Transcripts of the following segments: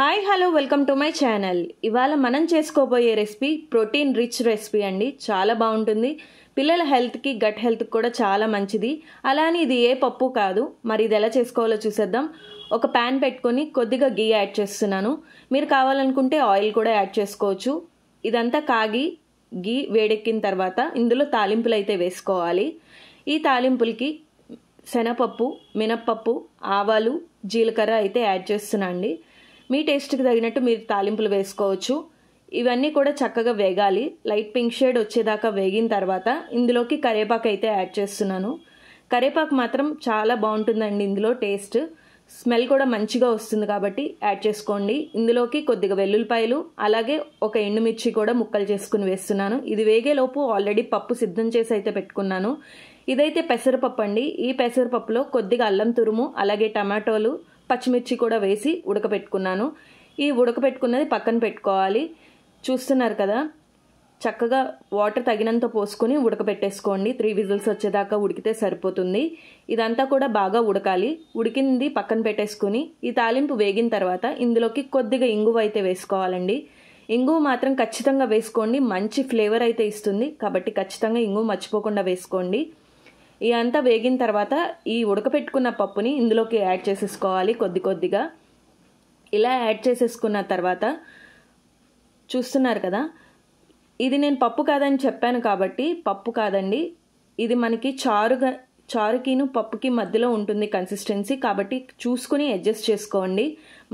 Hi hello welcome to my channel. ఇవాళ మనం చేసుకోబోయే రెసిపీ ప్రోటీన్ రిచ్ రెసిపీ అండి. చాలా బాగుంటుంది. పిల్లల హెల్త్కి గట్ హెల్త్కి కూడా చాలా మంచిది. అలానే ఇది ఏ పప్పు కాదు. మరి ఇది ఎలా చేసుకోవాలో చూసేద్దాం. ఒక ప్యాన్ పెట్టుకొని కొద్దిగా గీ యాడ్ చేస్తున్నాను. మీరు కావాలనుకుంటే ఆయిల్ కూడా యాడ్ చేసుకోవచ్చు. ఇదంతా కాగి గీ వేడెక్కిన తర్వాత ఇందులో తాలింపులు అయితే వేసుకోవాలి. ఈ తాలింపులకి శనగపప్పు, మినప్పప్పు, ఆవాలు, జీలకర్ర అయితే యాడ్ చేస్తున్నా అండి. మీ టేస్ట్కి తగినట్టు మీరు తాలింపులు వేసుకోవచ్చు. ఇవన్నీ కూడా చక్కగా వేగాలి. లైట్ పింక్ షేడ్ వచ్చేదాకా వేగిన తర్వాత ఇందులోకి కరివేపాకు అయితే యాడ్ చేస్తున్నాను. కరివేపాకు మాత్రం చాలా బాగుంటుందండి. ఇందులో టేస్ట్ స్మెల్ కూడా మంచిగా వస్తుంది కాబట్టి యాడ్ చేసుకోండి. ఇందులోకి కొద్దిగా వెల్లుల్లిపాయలు అలాగే ఒక ఎండుమిర్చి కూడా ముక్కలు చేసుకుని వేస్తున్నాను. ఇది వేగేలోపు ఆల్రెడీ పప్పు సిద్ధం చేసి అయితే పెట్టుకున్నాను. ఇదైతే పెసరపప్పు అండి. ఈ పెసరపప్పులో కొద్దిగా అల్లం తురుము అలాగే టమాటోలు, పచ్చిమిర్చి కూడా వేసి ఉడకపెట్టుకున్నాను. ఈ ఉడకపెట్టుకున్నది పక్కన పెట్టుకోవాలి. చూస్తున్నారు కదా, చక్కగా వాటర్ తగినంత పోసుకొని ఉడకపెట్టేసుకోండి. 3 విజిల్స్ వచ్చేదాకా ఉడికితే సరిపోతుంది. ఇదంతా కూడా బాగా ఉడకాలి. ఉడికింది పక్కన పెట్టేసుకుని ఈ తాలింపు వేగిన తర్వాత ఇందులోకి కొద్దిగా ఇంగువ అయితే వేసుకోవాలండి. ఇంగువ మాత్రం ఖచ్చితంగా వేసుకోండి. మంచి ఫ్లేవర్ అయితే ఇస్తుంది కాబట్టి ఖచ్చితంగా ఇంగువ మర్చిపోకుండా వేసుకోండి. ఇదంతా వేగిన తర్వాత ఈ ఉడకపెట్టుకున్న పప్పుని ఇందులోకి యాడ్ చేసేసుకోవాలి కొద్దిగా. ఇలా యాడ్ చేసేసుకున్న తర్వాత చూస్తున్నారు కదా, ఇది నేను పప్పు కాదని చెప్పాను కాబట్టి పప్పు కాదండి. ఇది మనకి చారుకిను పప్పుకి మధ్యలో ఉంటుంది కన్సిస్టెన్సీ. కాబట్టి చూసుకుని అడ్జస్ట్ చేసుకోండి.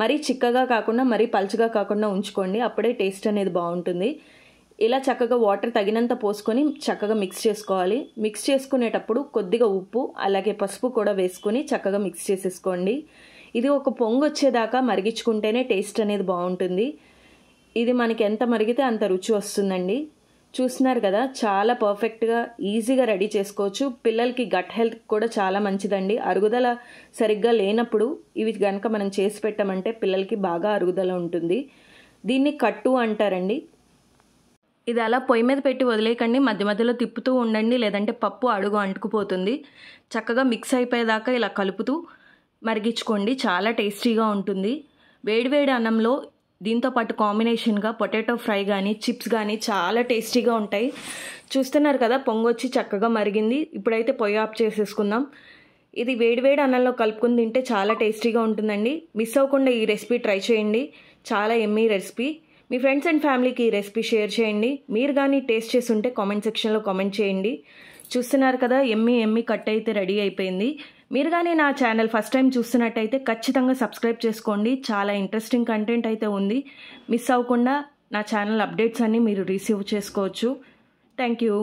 మరీ చిక్కగా కాకుండా మరీ పలుచగా కాకుండా ఉంచుకోండి. అప్పుడే టేస్ట్ అనేది బాగుంటుంది. ఇలా చక్కగా వాటర్ తగినంత పోసుకొని చక్కగా మిక్స్ చేసుకోవాలి. మిక్స్ చేసుకునేటప్పుడు కొద్దిగా ఉప్పు అలాగే పసుపు కూడా వేసుకొని చక్కగా మిక్స్ చేసేసుకోండి. ఇది ఒక పొంగు వచ్చేదాకా మరిగించుకుంటేనే టేస్ట్ అనేది బాగుంటుంది. ఇది మనకి ఎంత మరిగితే అంత రుచి వస్తుందండి. చూస్తున్నారు కదా, చాలా పర్ఫెక్ట్గా ఈజీగా రెడీ చేసుకోవచ్చు. పిల్లలకి గట్ హెల్త్ కూడా చాలా మంచిదండి. అరుగుదల సరిగ్గా లేనప్పుడు ఇవి కనుక మనం చేసి పెట్టామంటే పిల్లలకి బాగా అరుగుదల ఉంటుంది. దీన్ని కట్టు అంటారండి. ఇది అలా పొయ్యి మీద పెట్టి వదిలేయకండి. మధ్య మధ్యలో తిప్పుతూ ఉండండి, లేదంటే పప్పు అడుగు అంటుకుపోతుంది. చక్కగా మిక్స్ అయిపోయేదాకా ఇలా కలుపుతూ మరిగించుకోండి. చాలా టేస్టీగా ఉంటుంది. వేడివేడి అన్నంలో దీంతో పాటు కాంబినేషన్గా పొటాటో ఫ్రై కానీ చిప్స్ కానీ చాలా టేస్టీగా ఉంటాయి. చూస్తున్నారు కదా, పొంగొచ్చి చక్కగా మరిగింది. ఇప్పుడైతే పొయ్యి ఆఫ్ చేసేసుకుందాం. ఇది వేడివేడి అన్నంలో కలుపుకుని తింటే చాలా టేస్టీగా ఉంటుందండి. మిస్ అవ్వకుండా ఈ రెసిపీ ట్రై చేయండి. చాలా Emmy recipe. Me friends and ఫ్యామిలీకి ఈ రెసిపీ షేర్ చేయండి. మీరు కానీ టేస్ట్ చేసి ఉంటే కామెంట్ సెక్షన్లో కామెంట్ చేయండి. చూస్తున్నారు కదా, ఎమ్మీ కట్ అయితే రెడీ అయిపోయింది. మీరు కానీ నా ఛానల్ ఫస్ట్ టైం చూస్తున్నట్టయితే ఖచ్చితంగా సబ్స్క్రైబ్ చేసుకోండి. చాలా ఇంట్రెస్టింగ్ కంటెంట్ అయితే ఉంది. మిస్ అవ్వకుండా నా ఛానల్ అప్డేట్స్ అన్నీ మీరు రిసీవ్ చేసుకోవచ్చు. Thank you.